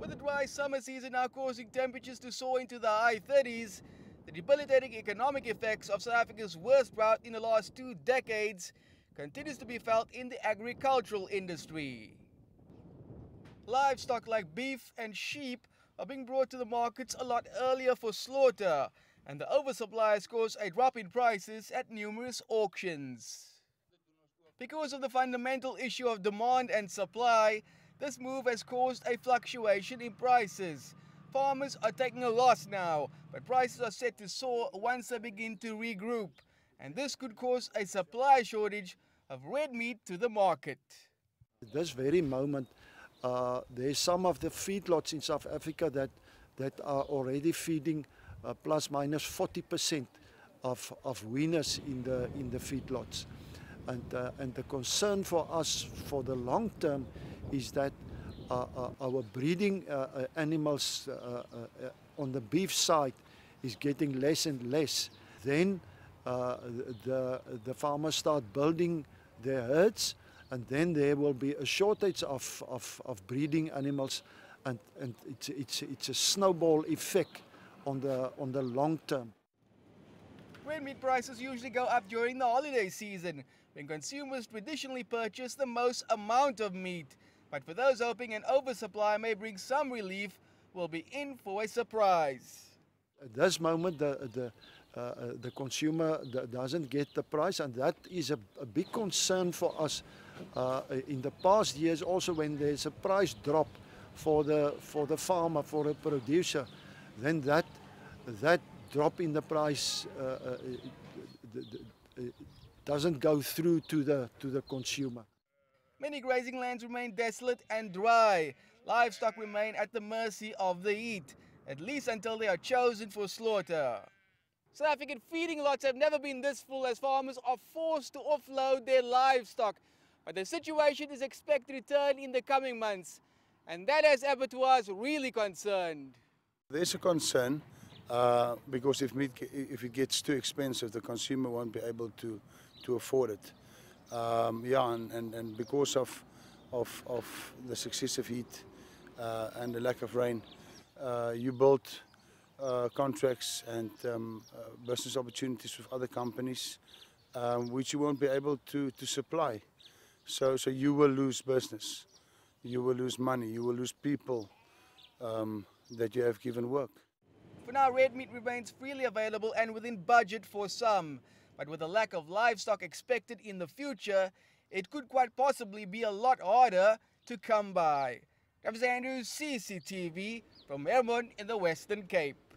With the dry summer season now causing temperatures to soar into the high 30s, the debilitating economic effects of South Africa's worst drought in the last 2 decades continues to be felt in the agricultural industry. Livestock like beef and sheep are being brought to the markets a lot earlier for slaughter, and the oversupply has caused a drop in prices at numerous auctions. Because of the fundamental issue of demand and supply, this move has caused a fluctuation in prices. Farmers are taking a loss now, but prices are set to soar once they begin to regroup, and this could cause a supply shortage of red meat to the market. At this very moment, there's some of the feedlots in South Africa that are already feeding plus minus 40% of weaners in the feedlots. And the concern for us for the long term is that our breeding animals on the beef side is getting less and less. Then the farmers start building their herds, and then there will be a shortage of breeding animals, and it's a snowball effect on the long term. Red meat prices usually go up during the holiday season, when consumers traditionally purchase the most amount of meat. But for those hoping an oversupply may bring some relief, we'll be in for a surprise. At this moment, the consumer doesn't get the price, and that is a big concern for us. In the past years, also when there's a price drop for the farmer, for a producer, then that drop in the price doesn't go through to the consumer. Many grazing lands remain desolate and dry. Livestock remain at the mercy of the heat, at least until they are chosen for slaughter. South African feeding lots have never been this full as farmers are forced to offload their livestock. But the situation is expected to turn in the coming months, and that has abattoirs really concerned. There's a concern because if it gets too expensive, the consumer won't be able to afford it. And because of the successive heat and the lack of rain, you build contracts and business opportunities with other companies which you won't be able to supply. So you will lose business, you will lose money, you will lose people that you have given work. For now, red meat remains freely available and within budget for some. But with a lack of livestock expected in the future, it could quite possibly be a lot harder to come by. CCTV from Hermon in the Western Cape.